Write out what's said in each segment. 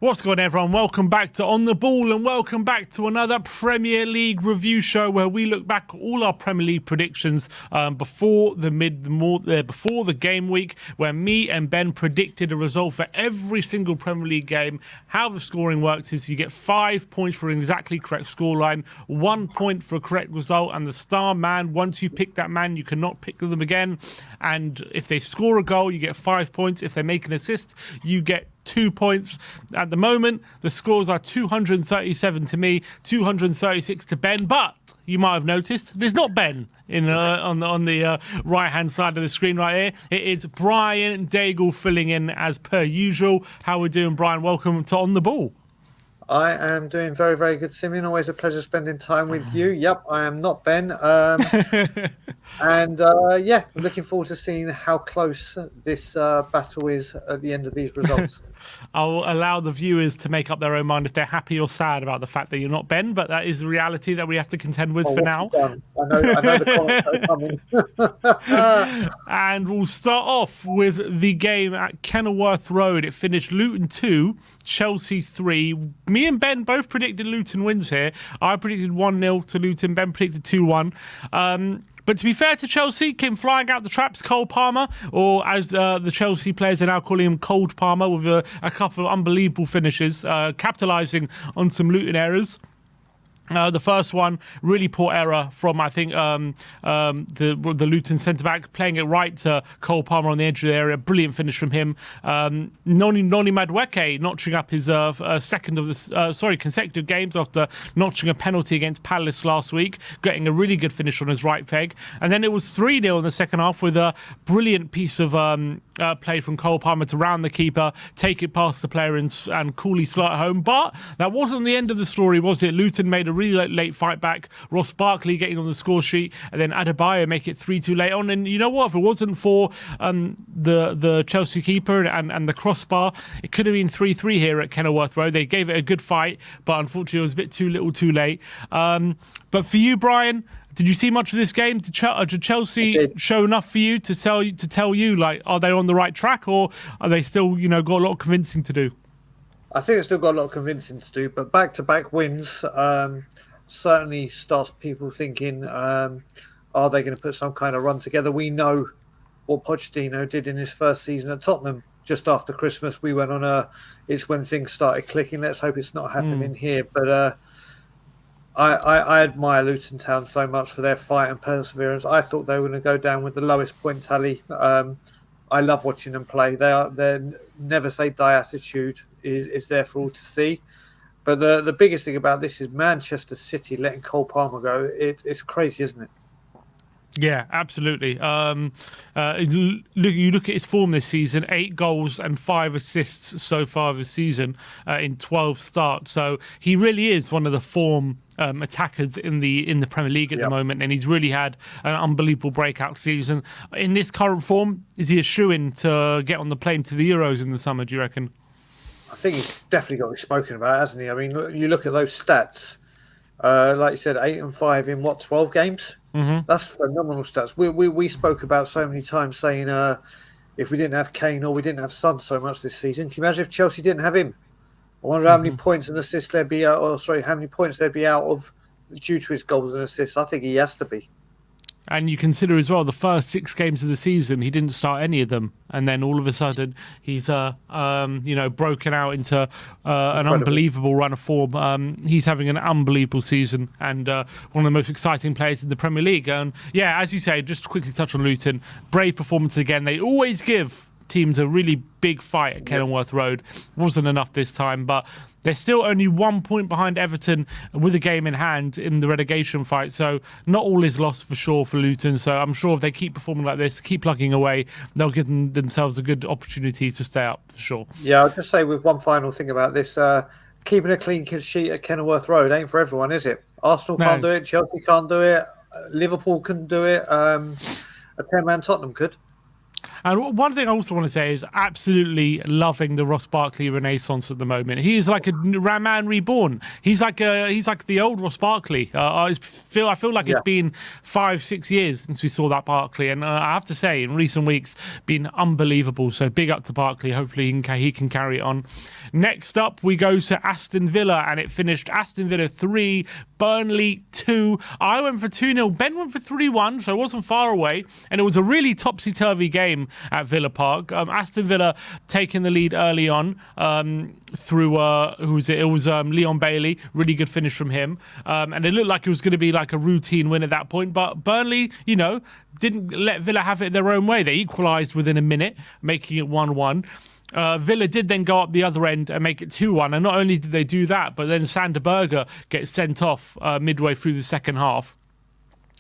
What's going on, everyone? Welcome back to On the Ball and welcome back to another Premier League review show where we look back at all our Premier League predictions before the game week, where me and Ben predicted a result for every single Premier League game. How the scoring works is you get 5 points for an exactly correct scoreline, 1 point for a correct result, and the star man, once you pick that man, you cannot pick them again. And if they score a goal, you get 5 points. If they make an assist, you get 2 points. At the moment, the scores are 237 to me, 236 to Ben. But you might have noticed there's not Ben on the right hand side of the screen right here. It is Brian Daigle filling in as per usual. How are we doing, Brian? Welcome to On the Ball. I am doing very, very good, Simeon. Always a pleasure spending time with you. Yep, I am not Ben. Yeah, looking forward to seeing how close this battle is at the end of these results. I'll allow the viewers to make up their own mind if they're happy or sad about the fact that you're not Ben, but that is the reality that we have to contend with for now. I know the comments are coming. And we'll start off with the game at Kenilworth Road. It finished Luton 2, Chelsea 3. Me and Ben both predicted Luton wins here. I predicted 1-0 to Luton. Ben predicted 2-1. But to be fair to Chelsea, came flying out the traps, Cole Palmer, or as the Chelsea players are now calling him, Cold Palmer, with a couple of unbelievable finishes, capitalising on some Luton errors. The first one, really poor error from, I think, the Luton centre-back, playing it right to Cole Palmer on the edge of the area. Brilliant finish from him. Noni Madueke notching up his consecutive games after notching a penalty against Palace last week, getting a really good finish on his right peg. And then it was 3-0 in the second half with a brilliant piece of play from Cole Palmer to round the keeper, take it past the player and coolly slot home. But that wasn't the end of the story, was it? Luton made a really late fight back. Ross Barkley getting on the score sheet, and then Adebayo make it 3-2 late on. And you know what? If it wasn't for the Chelsea keeper and the crossbar, it could have been 3-3 here at Kenilworth Road. They gave it a good fight, but unfortunately it was a bit too little too late. But for you, Brian, did you see much of this game? Did Chelsea show enough for you to tell you, like, are they on the right track, or are they still, got a lot of convincing to do? I think it's still got a lot of convincing to do, but back-to-back wins certainly starts people thinking, are they going to put some kind of run together? We know what Pochettino did in his first season at Tottenham. Just after Christmas, we went on it's when things started clicking. Let's hope it's not happening here. But I admire Luton Town so much for their fight and perseverance. I thought they were going to go down with the lowest point tally. I love watching them play. Their never say die attitude is there for all to see. But the biggest thing about this is Manchester City letting Cole Palmer go. It's crazy, isn't it? Yeah, absolutely. You look at his form this season: 8 goals and 5 assists so far this season in 12 starts. So he really is one of the form attackers in the Premier League at the moment, and he's really had an unbelievable breakout season. In this current form, is he a shoo-in to get on the plane to the Euros in the summer, do you reckon? I think he's definitely got to be spoken about, hasn't he? I mean, you look at those stats, like you said, 8 and 5 in 12 games? Mm-hmm. That's phenomenal stats. We spoke about so many times saying if we didn't have Kane or we didn't have Son so much this season, can you imagine if Chelsea didn't have him? I wonder how many points and assists there'd be out, how many points there'd be out of due to his goals and assists. I think he has to be. And you consider as well, the first 6 games of the season, he didn't start any of them. And then all of a sudden, he's broken out into an unbelievable run of form. He's having an unbelievable season and one of the most exciting players in the Premier League. And yeah, as you say, just to quickly touch on Luton, brave performance again. They always give teams a really big fight at Kenilworth Road. Wasn't enough this time, but they're still only 1 point behind Everton with a game in hand in the relegation fight. So not all is lost for sure for Luton. So I'm sure if they keep performing like this, keep plugging away, they'll give themselves a good opportunity to stay up for sure. Yeah, I'll just say with one final thing about this, keeping a clean sheet at Kenilworth Road ain't for everyone, is it? Arsenal can't do it, Chelsea can't do it, Liverpool couldn't do it, a 10-man Tottenham could. And one thing I also want to say is absolutely loving the Ross Barkley renaissance at the moment. He is like a man reborn. He's like the old Ross Barkley. I feel like it's been 5-6 years since we saw that Barkley, and I have to say, in recent weeks, been unbelievable. So big up to Barkley. Hopefully he can carry it on. Next up, we go to Aston Villa, and it finished Aston Villa 3, Burnley 2. I went for 2-0. Ben went for 3-1, so it wasn't far away, and it was a really topsy-turvy game at Villa Park. Aston Villa taking the lead early on through who was it? It was Leon Bailey. Really good finish from him, and it looked like it was going to be like a routine win at that point. But Burnley, didn't let Villa have it their own way. They equalised within a minute, making it 1-1. Villa did then go up the other end and make it 2-1, and not only did they do that, but then Sander Berge gets sent off midway through the second half.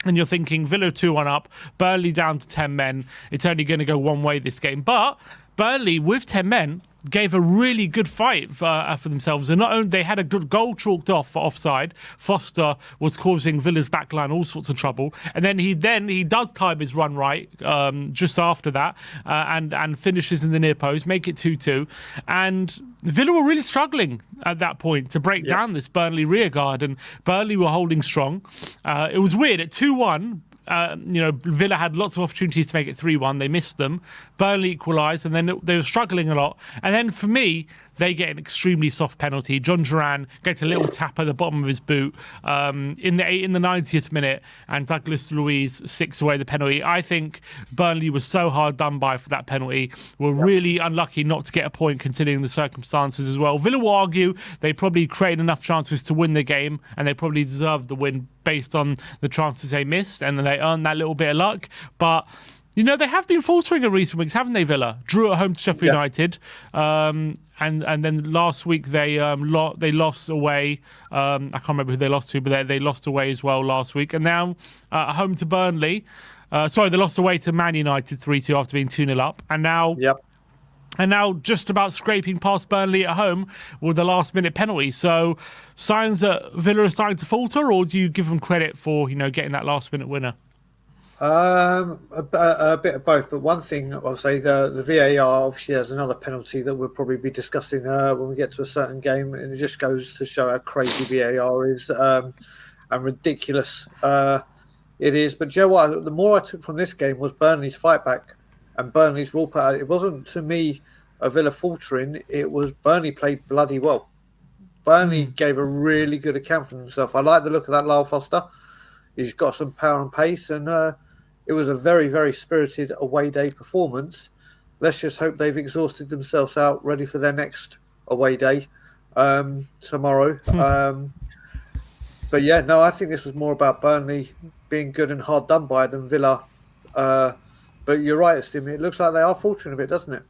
And you're thinking Villa 2-1 up, Burnley down to 10 men. It's only going to go one way this game. But Burnley, with 10 men, gave a really good fight for themselves. And not only they had a good goal chalked off for offside. Foster was causing Villa's backline all sorts of trouble. And then he does time his run right just after that and finishes in the near post, make it 2-2. And Villa were really struggling at that point to break down this Burnley rearguard, and Burnley were holding strong. It was weird at 2-1. Villa had lots of opportunities to make it 3-1. They missed them. Burnley equalised, and then they were struggling a lot. And then for me, they get an extremely soft penalty. John Duran gets a little tap at the bottom of his boot in the 90th minute, and Douglas Luiz sicks away the penalty. I think Burnley was so hard done by for that penalty. Were really unlucky not to get a point considering the circumstances as well. Villa will argue they probably created enough chances to win the game, and they probably deserved the win based on the chances they missed, and they earned that little bit of luck. But they have been faltering in recent weeks, haven't they, Villa? Drew at home to Sheffield United. And then last week they lost away. I can't remember who they lost to, but they lost away as well last week. And now at home to Burnley. They lost away to Man United 3-2 after being 2-0 up. And now... And now just about scraping past Burnley at home with the last-minute penalty. So signs that Villa are starting to falter, or do you give them credit for getting that last-minute winner? A bit of both, but one thing I'll say, the VAR obviously has another penalty that we'll probably be discussing when we get to a certain game, and it just goes to show how crazy VAR is and ridiculous it is. But you know what? The more I took from this game was Burnley's fight back and Burnley's will put out. It wasn't, to me, a Villa faltering. It was Burnley played bloody well. Burnley gave a really good account for himself. I like the look of that Lyle Foster. He's got some power and pace, and it was a very, very spirited away day performance. Let's just hope they've exhausted themselves out, ready for their next away day tomorrow. But yeah, no, I think this was more about Burnley being good and hard done by than Villa. But you're right, Stim. It looks like they are faltering a bit, doesn't it?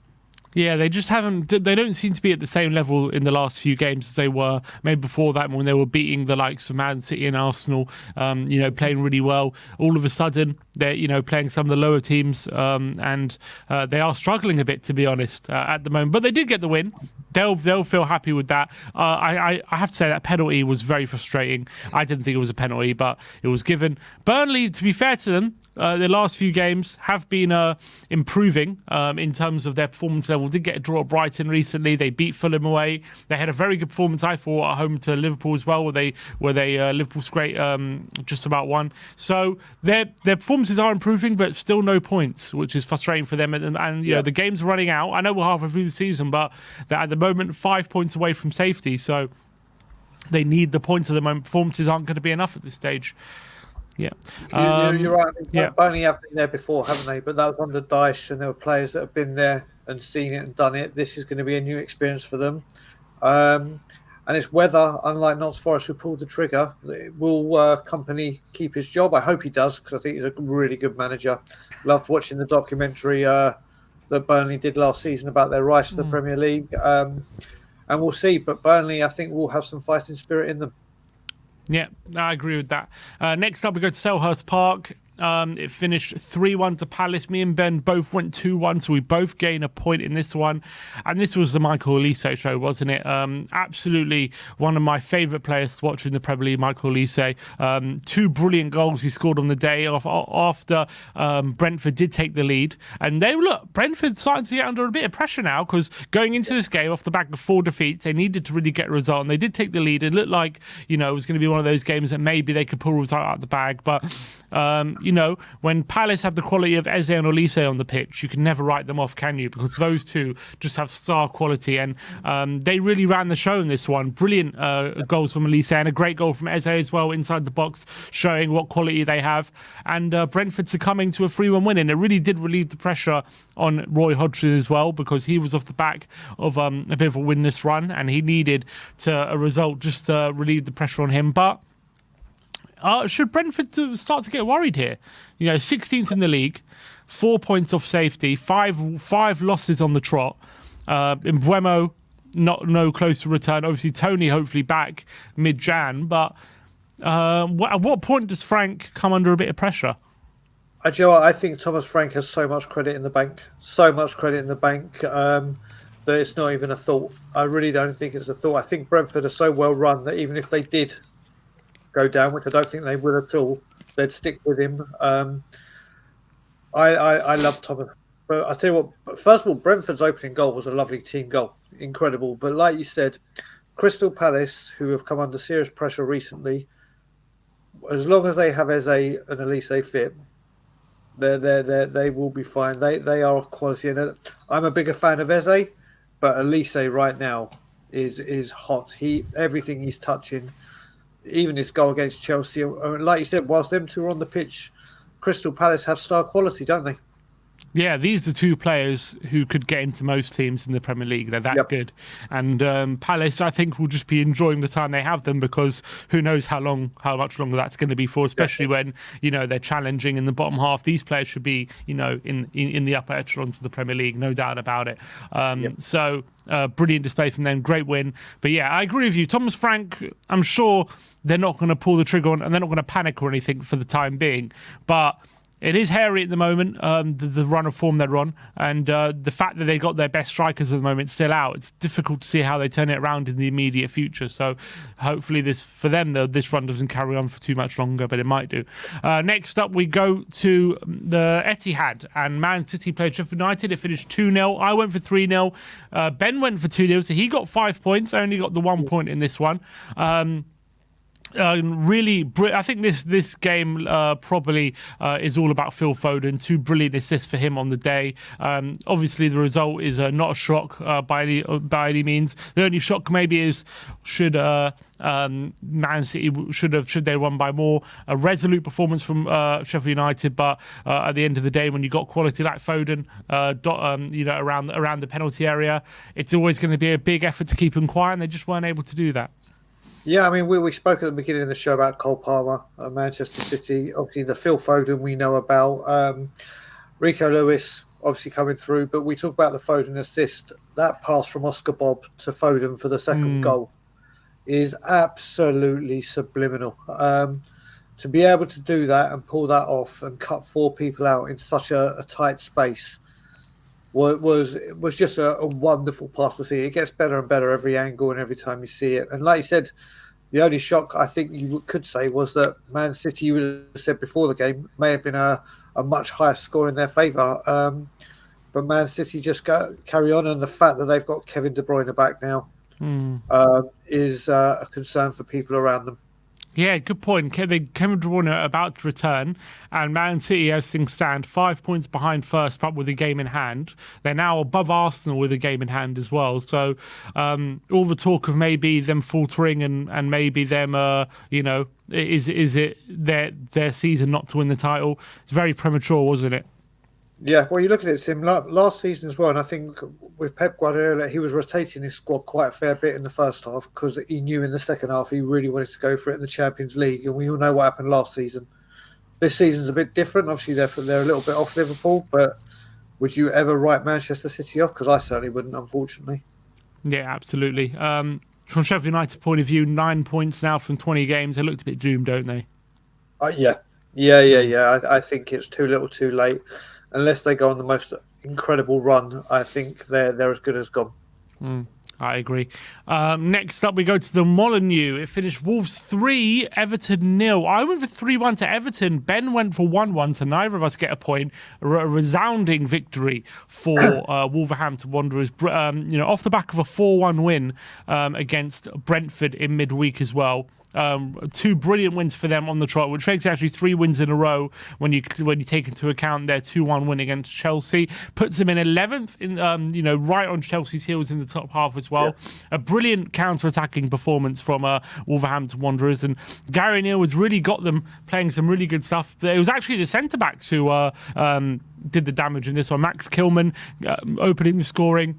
Yeah, they just haven't. They don't seem to be at the same level in the last few games as they were maybe before that, when they were beating the likes of Man City and Arsenal. Playing really well. All of a sudden, they're playing some of the lower teams, and they are struggling a bit, to be honest, at the moment. But they did get the win. They'll feel happy with that. I have to say that penalty was very frustrating. I didn't think it was a penalty, but it was given. Burnley, to be fair to them, the last few games have been improving in terms of their performance level. Did get a draw at Brighton recently. They beat Fulham away. They had a very good performance, I thought, at home to Liverpool as well, where they Liverpool scraped just about won. So their performances are improving, but still no points, which is frustrating for them. And the game's running out. I know we're halfway through the season, but they're at the moment 5 points away from safety. So they need the points at the moment. Performances aren't going to be enough at this stage. Yeah, you're right. Burnley have been there before, haven't they? But that was under Dyche, and there were players that have been there and seen it and done it. This is going to be a new experience for them. And it's whether, unlike Notts Forest, who pulled the trigger, will Company keep his job? I hope he does, because I think he's a really good manager. Loved watching the documentary that Burnley did last season about their rise to the Premier League. And we'll see. But Burnley, I think, will have some fighting spirit in them. Yeah, I agree with that. Next up, we go to Selhurst Park. It finished 3-1 to Palace. Me and Ben both went 2-1, so we both gain a point in this one. And this was the Michael Olise show, wasn't it? Absolutely one of my favourite players to watch in the Premier League, Michael Olise. 2 brilliant goals he scored on the day after Brentford did take the lead. And Brentford starting to get under a bit of pressure now, because going into this game off the back of 4 defeats, they needed to really get a result. And they did take the lead. It looked like, it was going to be one of those games that maybe they could pull a result out of the bag. But, when Palace have the quality of Eze and Olise on the pitch, you can never write them off, can you? Because those two just have star quality. And they really ran the show in this one. Brilliant goals from Olise and a great goal from Eze as well inside the box, showing what quality they have. And Brentford succumbing to a 3-1 win. And it really did relieve the pressure on Roy Hodgson as well, because he was off the back of a bit of a winless run, and he needed a result just to relieve the pressure on him. But should Brentford start to get worried here? 16th in the league, 4 points off safety, five losses on the trot. Mbeumo no close to return. Obviously, Tony hopefully back mid-Jan. But at what point does Frank come under a bit of pressure? I think Thomas Frank has so much credit in the bank. That it's not even a thought. I really don't think it's a thought. I think Brentford are so well run that even if they did go down, which I don't think they would at all, they'd stick with him. I love Thomas. But I tell you what, first of all, Brentford's opening goal was a lovely team goal. Incredible. But like you said, Crystal Palace, who have come under serious pressure recently, as long as they have Eze and Olise fit, they will be fine. They are quality. And I'm a bigger fan of Eze, but Olise right now is hot. Everything he's touching, even his goal against Chelsea. Like you said, whilst them two are on the pitch, Crystal Palace have star quality, don't they? Yeah, these are 2 players who could get into most teams in the Premier League. They're that good. And Palace, I think, will just be enjoying the time they have them, because who knows how much longer that's going to be for, especially when, they're challenging in the bottom half. These players should be, in the upper echelons of the Premier League, no doubt about it. So brilliant display from them, great win. But yeah, I agree with you. Thomas Frank, I'm sure they're not going to pull the trigger on, and they're not going to panic or anything for the time being. But it is hairy at the moment, the run of form they're on, and the fact that they got their best strikers at the moment still out. It's difficult to see how they turn it around in the immediate future. So hopefully this run doesn't carry on for too much longer, but it might do. Next up, we go to the Etihad, and Man City played Sheffield United. It finished 2-0. I went for 3-0. Ben went for 2-0, so he got 5 points. I only got the 1 point in this one. I think this game probably is all about Phil Foden. 2 brilliant assists for him on the day. Obviously, the result is not a shock by any means. The only shock maybe is should Man City should they won by more. A resolute performance from Sheffield United, but at the end of the day, when you got quality like Foden, around the penalty area, it's always going to be a big effort to keep them quiet, and they just weren't able to do that. Yeah, I mean, we spoke at the beginning of the show about Cole Palmer, Manchester City. Obviously, the Phil Foden we know about. Rico Lewis obviously coming through, but we talk about the Foden assist. That pass from Oscar Bob to Foden for the second goal is absolutely subliminal. To be able to do that and pull that off and cut 4 people out in such a tight space was just a wonderful pass to see. It gets better and better every angle and every time you see it. And like you said, the only shock I think you could say was that Man City, you would have said before the game, may have been a much higher score in their favour. But Man City just carry on, and the fact that they've got Kevin De Bruyne back now is a concern for people around them. Yeah, good point. Kevin De Bruyne are about to return, and Man City, as things stand, 5 points behind first, but with a game in hand. They're now above Arsenal with a game in hand as well. So all the talk of maybe them faltering and maybe them, is it their season not to win the title? It's very premature, wasn't it? Yeah, well, you look at it, Sim, last season as well, and I think with Pep Guardiola, he was rotating his squad quite a fair bit in the first half because he knew in the second half he really wanted to go for it in the Champions League, and we all know what happened last season. This season's a bit different. Obviously, they're a little bit off Liverpool, but would you ever write Manchester City off? Because I certainly wouldn't, unfortunately. Yeah, absolutely. From Sheffield United's point of view, 9 points now from 20 games. They looked a bit doomed, don't they? Yeah, Yeah. I think it's too little, too late. Unless they go on the most incredible run, I think they're as good as gone. I agree. Next up, we go to the Molineux. It finished Wolves 3, Everton 0. I went for 3-1 to Everton. Ben went for 1-1, so neither of us get a point. A resounding victory for Wolverhampton Wanderers. Off the back of a 4-1 win against Brentford in midweek as well. Two brilliant wins for them on the trot, which makes it actually 3 wins in a row when you take into account their 2-1 win against Chelsea. Puts them in 11th, right on Chelsea's heels in the top half as well. Yeah. A brilliant counter-attacking performance from Wolverhampton Wanderers, and Gary O'Neill has really got them playing some really good stuff. But it was actually the centre-backs who did the damage in this one. Max Kilman opening the scoring,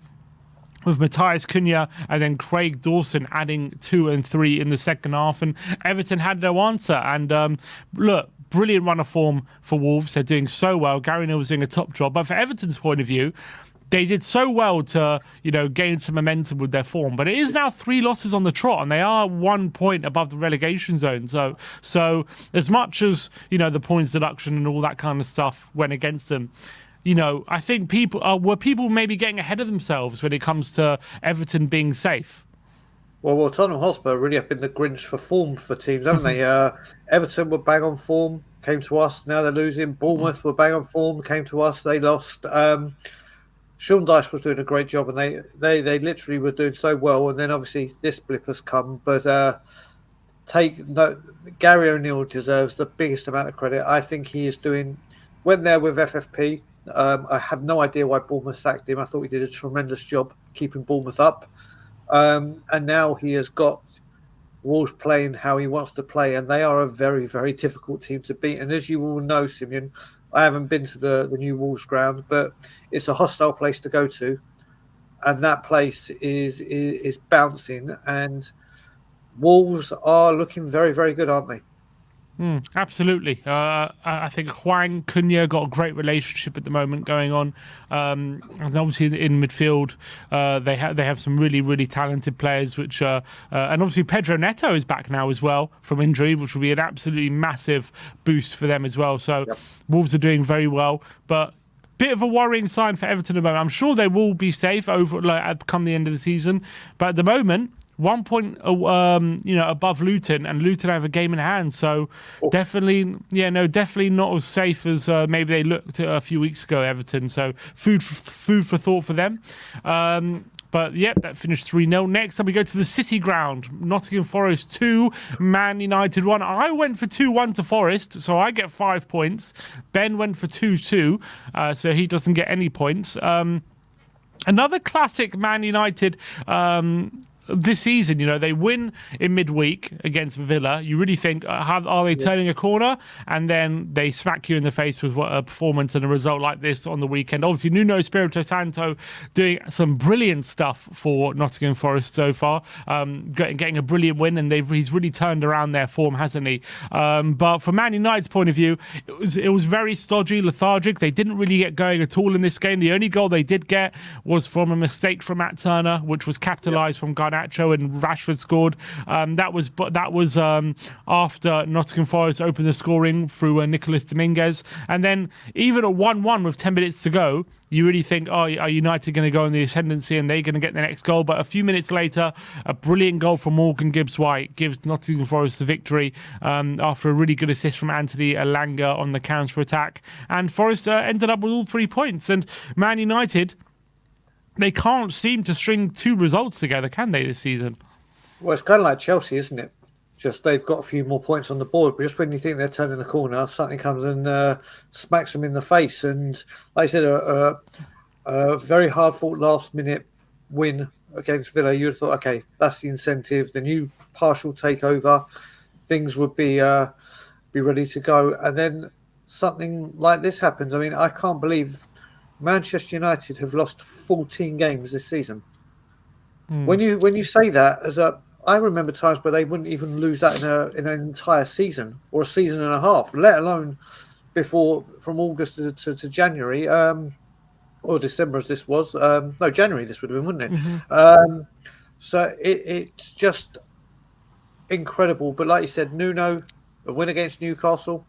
with Matthias Cunha and then Craig Dawson adding 2 and 3 in the second half. And Everton had no answer. And look, brilliant run of form for Wolves. They're doing so well. Gary Neal was doing a top job. But for Everton's point of view, they did so well to, gain some momentum with their form. But it is now 3 losses on the trot, and they are 1 point above the relegation zone. So as much as, the points deduction and all that kind of stuff went against them, I think were people maybe getting ahead of themselves when it comes to Everton being safe? Well, Tottenham Hotspur really have been the Grinch for form for teams, haven't they? Everton were bang on form, came to us, now they're losing. Bournemouth were bang on form, came to us, they lost. Sean Dyche was doing a great job, and they literally were doing so well. And then obviously this blip has come, but Gary O'Neill deserves the biggest amount of credit. I think he is doing, when they're with FFP, I have no idea why Bournemouth sacked him. I thought he did a tremendous job keeping Bournemouth up. And now he has got Wolves playing how he wants to play, and they are a very, very difficult team to beat. And as you all know, Simeon, I haven't been to the new Wolves ground, but it's a hostile place to go to. And that place is bouncing, and Wolves are looking very, very good, aren't they? Absolutely. I think Hwang Cunha got a great relationship at the moment going on, and obviously in midfield they have some really, really talented players. Which and obviously Pedro Neto is back now as well from injury, which will be an absolutely massive boost for them as well. So yep. Wolves are doing very well, but bit of a worrying sign for Everton at the moment. I'm sure they will be safe come the end of the season, but at the moment, 1 point, above Luton, and Luton have a game in hand. So definitely not as safe as maybe they looked a few weeks ago, Everton. So food for thought for them. But yep, that finished 3-0. Next up, we go to the City Ground. Nottingham Forest 2, Man United 1. I went for 2-1 to Forest, so I get 5 points. Ben went for 2-2, so he doesn't get any points. Another classic Man United this season, they win in midweek against Villa. You really think, are they turning a corner? And then they smack you in the face with a performance and a result like this on the weekend. Obviously, Nuno Espirito Santo doing some brilliant stuff for Nottingham Forest so far, getting a brilliant win, and he's really turned around their form, hasn't he? But from Man United's point of view, it was very stodgy, lethargic. They didn't really get going at all in this game. The only goal they did get was from a mistake from Matt Turner, which was capitalised from Garnacho, and Rashford scored. That was after Nottingham Forest opened the scoring through Nicolas Dominguez. And then even at 1-1 with 10 minutes to go, you really think, are United going to go in the ascendancy and they're going to get the next goal? But a few minutes later, a brilliant goal from Morgan Gibbs-White gives Nottingham Forest the victory after a really good assist from Anthony Elanga on the counter-attack. And Forest ended up with all 3 points. And Man United, they can't seem to string 2 results together, can they, this season? Well, it's kind of like Chelsea, isn't it? Just they've got a few more points on the board, but just when you think they're turning the corner, something comes and smacks them in the face. And like I said, a very hard-fought last-minute win against Villa, you would have thought, okay, that's the incentive. The new partial takeover, things would be ready to go. And then something like this happens. I mean, I can't believe Manchester United have lost 14 games this season. When you say that, I remember times where they wouldn't even lose that in an entire season or a season and a half, let alone before from August to January or December as this was. No, January this would have been, wouldn't it? Mm-hmm. So it's just incredible. But like you said, Nuno, a win against Newcastle,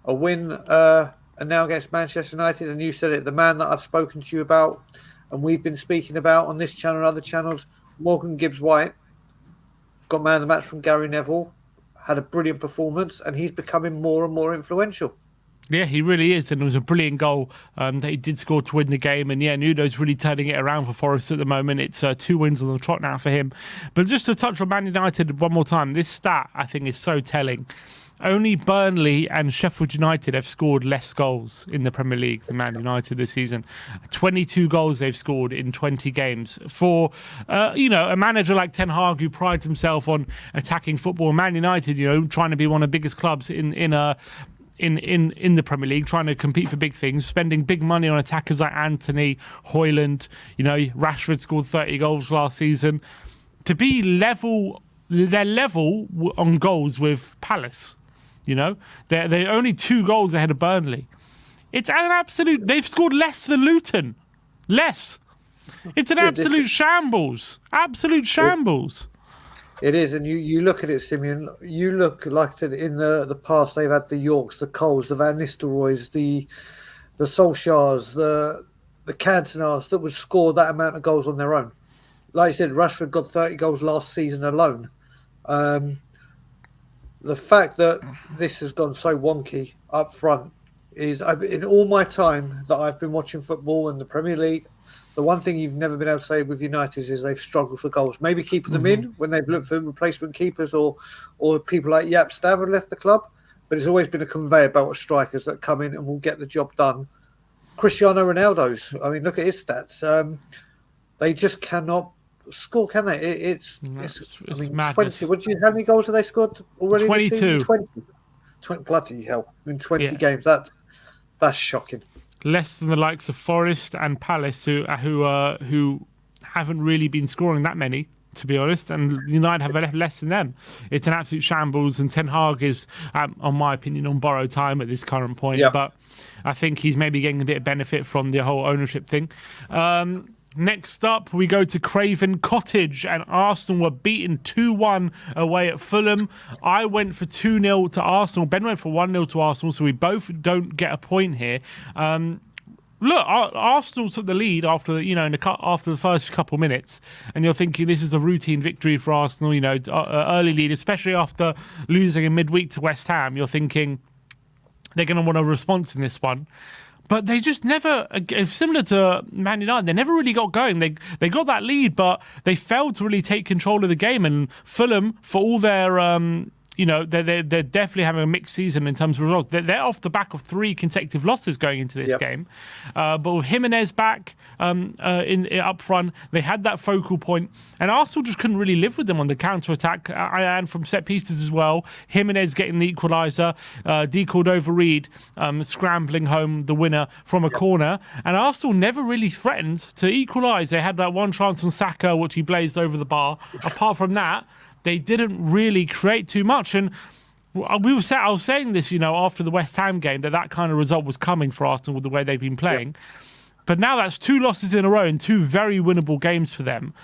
a win and now against Manchester United, and you said it, the man that I've spoken to you about and we've been speaking about on this channel and other channels, Morgan Gibbs-White, got man of the match from Gary Neville, had a brilliant performance, and he's becoming more and more influential. Yeah, he really is, and it was a brilliant goal that he did score to win the game. And yeah, Nuno's really turning it around for Forest at the moment. It's 2 wins on the trot now for him. But just to touch on Man United one more time, this stat I think is so telling. Only Burnley and Sheffield United have scored less goals in the Premier League than Man United this season. 22 goals they've scored in 20 games. For, a manager like Ten Hag, who prides himself on attacking football, Man United, trying to be one of the biggest clubs in the Premier League, trying to compete for big things, spending big money on attackers like Anthony, Højlund. Rashford scored 30 goals last season. To be they're level on goals with Palace. They're only 2 goals ahead of Burnley. It's an absolute. They've scored less than Luton. Less. It's an absolute shambles. Absolute shambles. It is, and you look at it, Simeon. You look, like I said, in the past they've had the Yorks, the Coles, the Van Nistelrooys, the Solskjaers, the Cantonars that would score that amount of goals on their own. Like I said, Rashford got 30 goals last season alone. The fact that this has gone so wonky up front is, in all my time that I've been watching football and the Premier League, the one thing you've never been able to say with United is they've struggled for goals. Maybe keeping them in when they've looked for replacement keepers or people like Jaap Stam have left the club. But it's always been a conveyor belt of strikers that come in and will get the job done. Cristiano Ronaldo's, look at his stats. They just cannot score, can they? It's 20. How many goals have they scored already? 22. 20, bloody hell! In 20 games, that's shocking. Less than the likes of Forest and Palace, who haven't really been scoring that many, to be honest, and United have less than them. It's an absolute shambles, and Ten Hag is, on my opinion, on borrowed time at this current point. Yep. But I think he's maybe getting a bit of benefit from the whole ownership thing. Next up, we go to Craven Cottage, and Arsenal were beaten 2-1 away at Fulham. I went for 2-0 to Arsenal. Ben went for 1-0 to Arsenal, so we both don't get a point here. Look, Arsenal took the lead after the first couple minutes, and you're thinking this is a routine victory for Arsenal. Early lead, especially after losing in midweek to West Ham. You're thinking they're going to want a response in this one. But they just never, similar to Man United, they never really got going. They got that lead, but they failed to really take control of the game. And Fulham, for all their, they're definitely having a mixed season in terms of results. They're off the back of 3 consecutive losses going into this game. But with Jimenez back up front, they had that focal point. And Arsenal just couldn't really live with them on the counter-attack and from set pieces as well. Jimenez getting the equaliser, Cordova-Reid scrambling home the winner from a corner. And Arsenal never really threatened to equalise. They had that one chance on Saka, which he blazed over the bar. Apart from that, they didn't really create too much. And I was saying this, after the West Ham game, that kind of result was coming for Arsenal with the way they've been playing. But now that's 2 losses in a row and 2 very winnable games for them.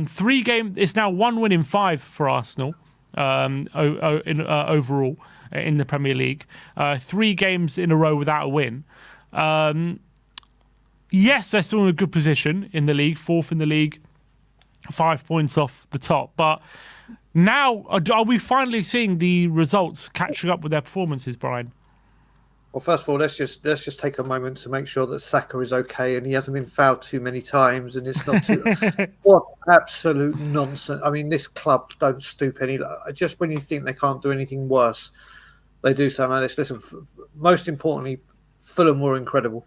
3 games. It's now 1 win in 5 for Arsenal overall in the Premier League. 3 games in a row without a win. Yes, they're still in a good position in the league, 4th in the league, 5 points off the top. But now, are we finally seeing the results catching up with their performances, Brian? Well, first of all, let's just take a moment to make sure that Saka is okay and he hasn't been fouled too many times, and it's not too. What absolute nonsense! This club don't stoop any. Just when you think they can't do anything worse, they do something like this. Listen, most importantly, Fulham were incredible.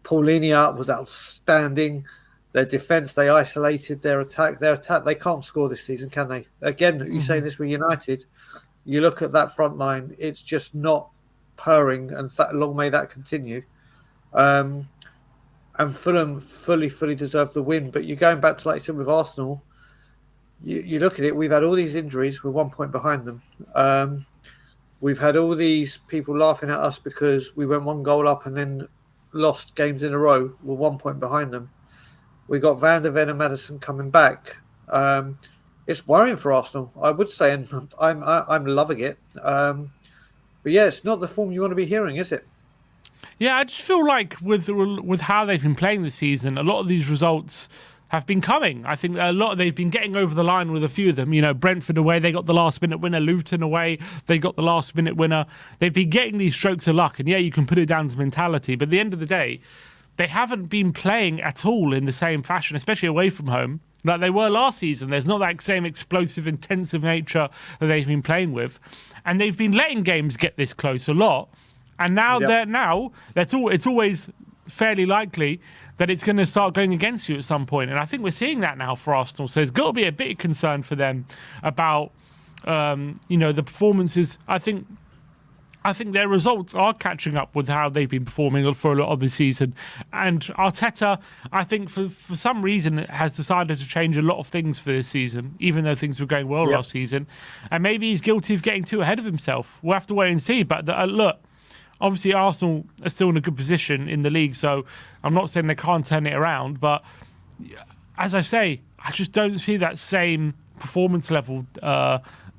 Paulinho was outstanding. Their defence, they isolated their attack. They can't score this season, can they? Again, you say this with United. You look at that front line; it's just not purring, and long may that continue. And Fulham fully deserved the win. But you're going back to, like you said, with Arsenal. You look at it. We've had all these injuries. We're 1 point behind them. We've had all these people laughing at us because we went 1 goal up and then lost games in a row. We're 1 point behind them. We got Van der Ven and Maddison coming back. It's worrying for Arsenal, I would say, and I'm loving it. But yeah, it's not the form you want to be hearing, is it? Yeah, I just feel like with how they've been playing this season, a lot of these results have been coming. I think they've been getting over the line with a few of them. You know, Brentford away, they got the last minute winner. Luton away, they got the last minute winner. They've been getting these strokes of luck, and yeah, you can put it down to mentality. But at the end of the day, they haven't been playing at all in the same fashion, especially away from home, like they were last season. There's not that same explosive, intensive nature that they've been playing with, and they've been letting games get this close a lot. And now it's always fairly likely that it's going to start going against you at some point. And I think we're seeing that now for Arsenal. So there's got to be a bit of concern for them about the performances. I think their results are catching up with how they've been performing for a lot of the season. And Arteta, I think for some reason, has decided to change a lot of things for this season, even though things were going well last season. And maybe he's guilty of getting too ahead of himself. We'll have to wait and see. But look, obviously Arsenal are still in a good position in the league, so I'm not saying they can't turn it around. But as I say, I just don't see that same performance level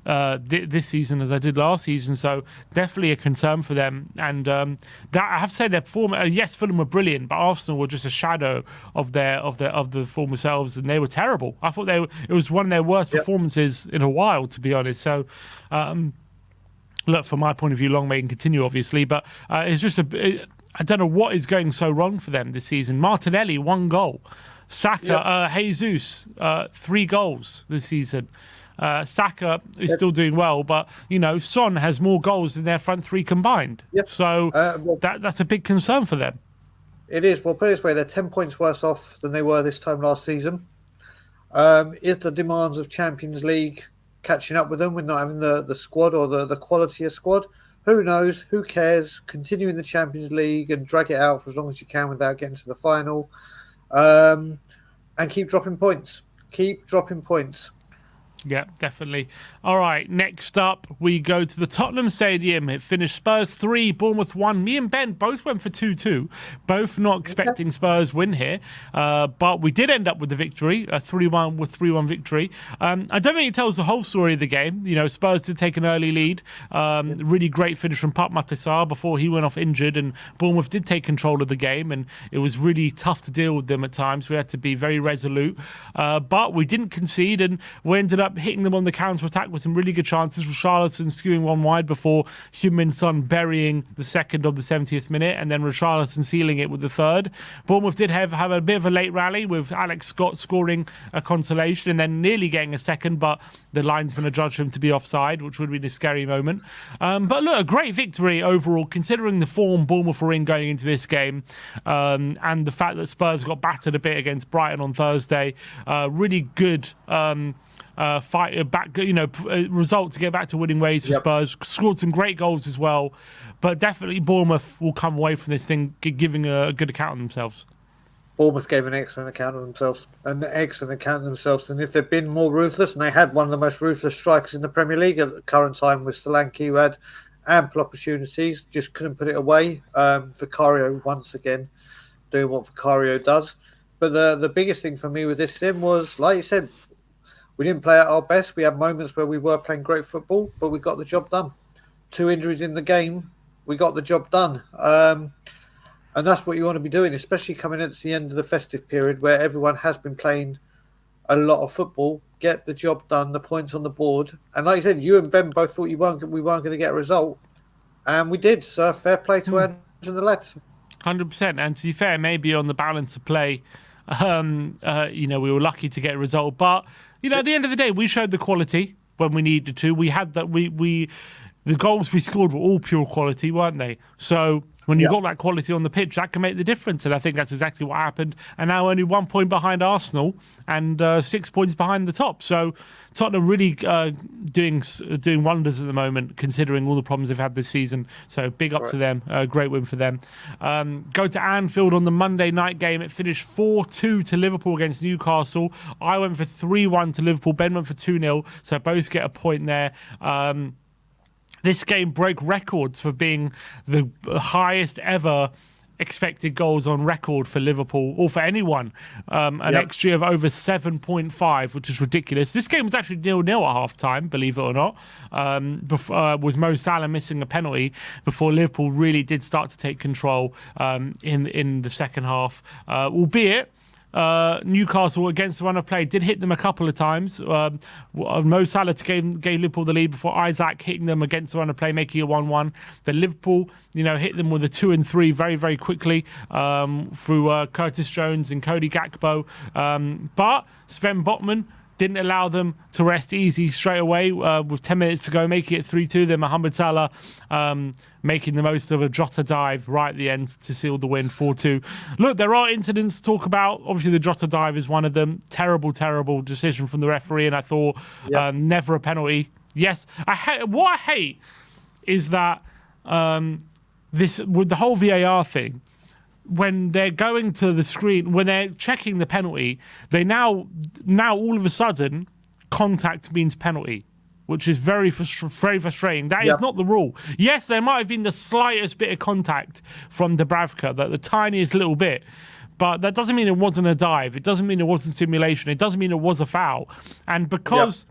this season as I did last season, so definitely a concern for them. And that I have to say, their performance. Yes, Fulham were brilliant, but Arsenal were just a shadow of the former selves, and they were terrible. I thought it was one of their worst performances in a while, to be honest. So. Look, from my point of view, long may it continue, obviously, but it's just I don't know what is going so wrong for them this season. Martinelli, 1 goal. Saka, Jesus, 3 goals this season. Saka is still doing well, but, Son has more goals than their front 3 combined. Yep. So that's a big concern for them. It is. Well, put it this way, they're 10 points worse off than they were this time last season. Is the demands of Champions League catching up with them with not having the squad or the quality of squad? Who knows? Who cares? Continue in the Champions League and drag it out for as long as you can without getting to the final. And keep dropping points. Keep dropping points. Yeah, definitely. All right, next up, we go to the Tottenham Stadium. It finished Spurs 3, Bournemouth 1. Me and Ben both went for 2-2. Both not expecting Spurs win here. But we did end up with the victory, a 3-1 victory. I don't think it tells the whole story of the game. Spurs did take an early lead. Really great finish from Pape Matar before he went off injured. And Bournemouth did take control of the game. And it was really tough to deal with them at times. We had to be very resolute. But we didn't concede, and we ended up hitting them on the counter-attack with some really good chances. Richarlison skewing one wide before Heung-min Son burying the second of the 70th minute, and then Richarlison sealing it with the third. Bournemouth did have a bit of a late rally with Alex Scott scoring a consolation and then nearly getting a second, but the linesman adjudged him to be offside, which would have been a scary moment. But look, a great victory overall, considering the form Bournemouth were in going into this game, and the fact that Spurs got battered a bit against Brighton on Thursday. Really good result to get back to winning ways for Spurs. Scored some great goals as well, but definitely Bournemouth will come away from this thing giving a good account of themselves. Bournemouth gave an excellent account of themselves, and if they'd been more ruthless, and they had one of the most ruthless strikers in the Premier League at the current time with Solanke, who had ample opportunities, just couldn't put it away. Vicario once again doing what Vicario does. But the biggest thing for me with this sim was, like you said, we didn't play at our best. We had moments where we were playing great football, but we got the job done. 2 injuries in the game, we got the job done. And that's what you want to be doing, especially coming at the end of the festive period where everyone has been playing a lot of football. Get the job done, the points on the board. And like you said, you and Ben both thought we weren't going to get a result. And we did, so fair play to Ange and the lads. 100%. And to be fair, maybe on the balance of play, we were lucky to get a result. But, at the end of the day, we showed the quality when we needed to. We had that. The goals we scored were all pure quality, weren't they? So when you've got that quality on the pitch, that can make the difference. And I think that's exactly what happened. And now only 1 point behind Arsenal and 6 points behind the top. So Tottenham really doing wonders at the moment, considering all the problems they've had this season. So big up to them. Great win for them. Go to Anfield on the Monday night game. It finished 4-2 to Liverpool against Newcastle. I went for 3-1 to Liverpool. Ben went for 2-0. So both get a point there. This game broke records for being the highest ever expected goals on record for Liverpool or for anyone. An XG of over 7.5, which is ridiculous. This game was actually 0-0 at half-time, believe it or not, with Mo Salah missing a penalty before Liverpool really did start to take control in the second half. Albeit, Newcastle against the run of play did hit them a couple of times. Mo Salah gave Liverpool the lead before Isaac hitting them against the run of play, making it 1-1. Then Liverpool, hit them with a 2 and 3 very, very quickly through Curtis Jones and Cody Gakpo. But Sven Botman didn't allow them to rest easy straight away with 10 minutes to go, making it 3-2. Then Mohamed Salah making the most of a Jota dive right at the end to seal the win, 4-2. Look, there are incidents to talk about. Obviously, the Jota dive is one of them. Terrible, terrible decision from the referee, and I thought never a penalty. Yes, what I hate is that this with the whole VAR thing. When they're going to the screen, when they're checking the penalty, they now all of a sudden contact means penalty, which is very frustrating. That is not the rule. Yes, there might have been the slightest bit of contact from Dubravka, the tiniest little bit, but that doesn't mean it wasn't a dive. It doesn't mean it wasn't simulation. It doesn't mean it was a foul. And because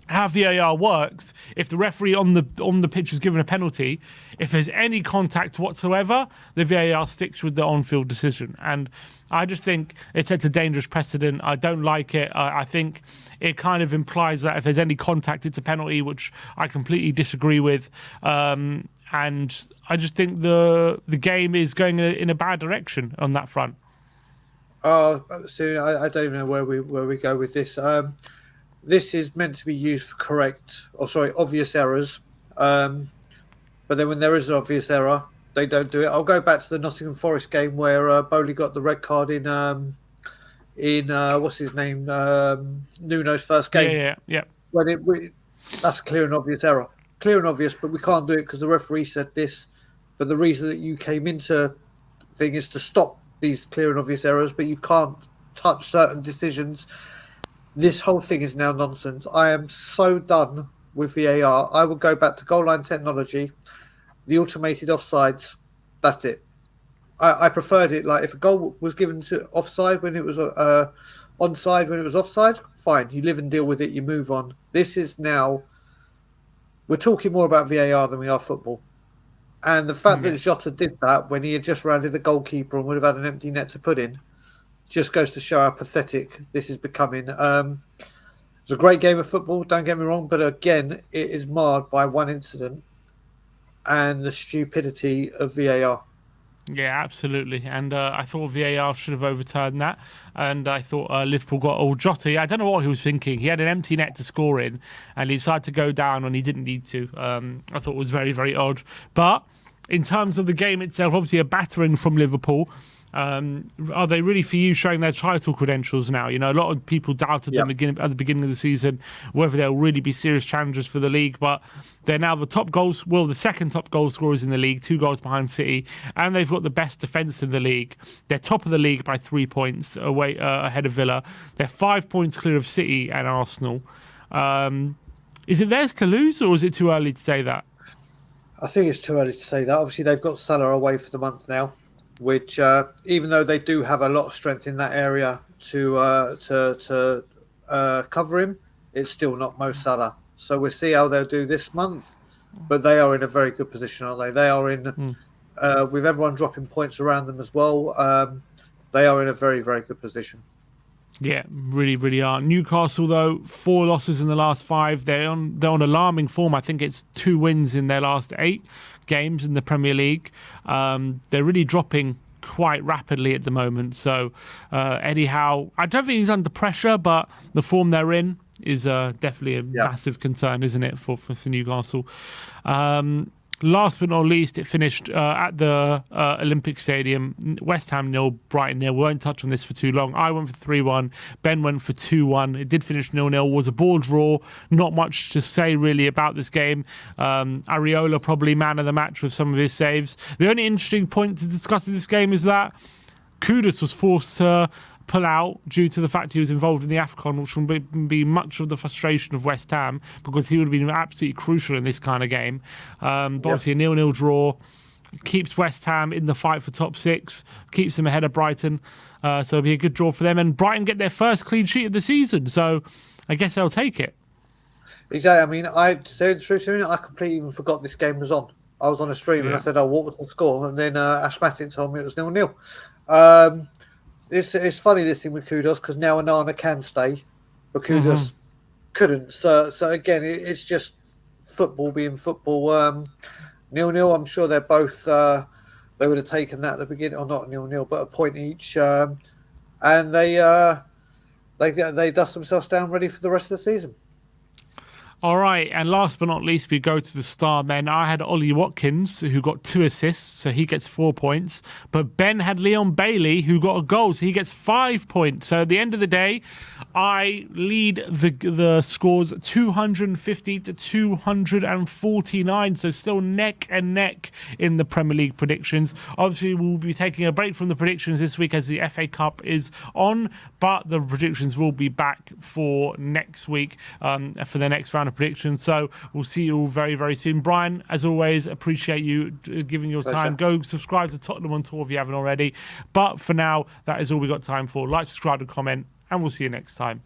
how VAR works, if the referee on the pitch is given a penalty, if there's any contact whatsoever, the VAR sticks with the on-field decision. And I just think it sets a dangerous precedent. I don't like it. I think it kind of implies that if there's any contact, it's a penalty, which I completely disagree with. And I just think the game is going in a bad direction on that front. So I don't even know where we go with this. This is meant to be used for obvious errors. But then when there is an obvious error, they don't do it. I'll go back to the Nottingham Forest game where Bowley got the red card in what's his name, Nuno's first game. Yeah. That's a clear and obvious error. Clear and obvious, but we can't do it because the referee said this. But the reason that you came into the thing is to stop these clear and obvious errors, but you can't touch certain decisions. This whole thing is now nonsense. I am so done with VAR. I will go back to goal line technology, the automated offsides. That's it. I preferred it. Like if a goal was given to offside when it was onside when it was offside, fine. You live and deal with it. You move on. This is now. We're talking more about VAR than we are football. And the fact that Jota did that when he had just rounded the goalkeeper and would have had an empty net to put in just goes to show how pathetic this is becoming. It's a great game of football, don't get me wrong, but again, it is marred by one incident and the stupidity of VAR. Yeah, absolutely. And I thought VAR should have overturned that. And I thought Liverpool got Jota. I don't know what he was thinking. He had an empty net to score in, and he decided to go down when he didn't need to. I thought it was very, very odd. But in terms of the game itself, obviously a battering from Liverpool. Are they really for you showing their title credentials now? A lot of people doubted them at the beginning of the season, whether they'll really be serious challengers for the league, but they're now the second top goal scorers in the league, 2 goals behind City, and they've got the best defence in the league. They're top of the league by 3 points away ahead of Villa. They're 5 points clear of City and Arsenal. Is it theirs to lose, or is it too early to say that? I think it's too early to say that. Obviously, they've got Salah away for the month now, which even though they do have a lot of strength in that area to cover him, it's still not Mo Salah. So we'll see how they'll do this month, but they are in a very good position, aren't they? They are in, with everyone dropping points around them as well, they are in a very, very good position. Yeah, really, really are. Newcastle, though, 4 losses in the last 5. They're on alarming form. I think it's 2 wins in their last 8 games in the Premier League. They're really dropping quite rapidly at the moment. So Eddie Howe, I don't think he's under pressure, but the form they're in is definitely a massive concern, isn't it, for Newcastle? Last but not least, it finished at the Olympic Stadium. West Ham 0, Brighton 0. We won't touch on this for too long. I went for 3-1. Ben went for 2-1. It did finish 0-0. Was a ball draw. Not much to say really about this game. Areola probably man of the match with some of his saves. The only interesting point to discuss in this game is that Kudus was forced to pull out due to the fact he was involved in the AFCON, which would be much of the frustration of West Ham because he would have been absolutely crucial in this kind of game. But obviously a 0-0 draw. keeps West Ham in the fight for top 6, keeps them ahead of Brighton. So it'll be a good draw for them. And Brighton get their first clean sheet of the season. So I guess they'll take it. Exactly. I mean, I say the truth to you, I completely even forgot this game was on. I was on a stream and I said, "Oh, what was the score?" And then Ashmatic told me it was 0-0. It's funny this thing with Kudos because now Anana can stay, but Kudos couldn't. So again, it's just football being football. 0-0. I'm sure they're both. They would have taken that at the beginning, or not 0-0, but a point each, and they dust themselves down, ready for the rest of the season. All right, and last but not least, we go to the star men. I had Ollie Watkins, who got 2 assists, so he gets 4 points. But Ben had Leon Bailey, who got a goal, so he gets 5 points. So at the end of the day, I lead the scores 250 to 249. So still neck and neck in the Premier League predictions. Obviously, we'll be taking a break from the predictions this week as the FA Cup is on, but the predictions will be back for next week for the next round of predictions. So we'll see you all very, very soon. Brian, as always, appreciate you giving your time. Go subscribe to Tottenham on Tour if you haven't already. But for now, that is all we got time for. Like, subscribe, and comment, and we'll see you next time.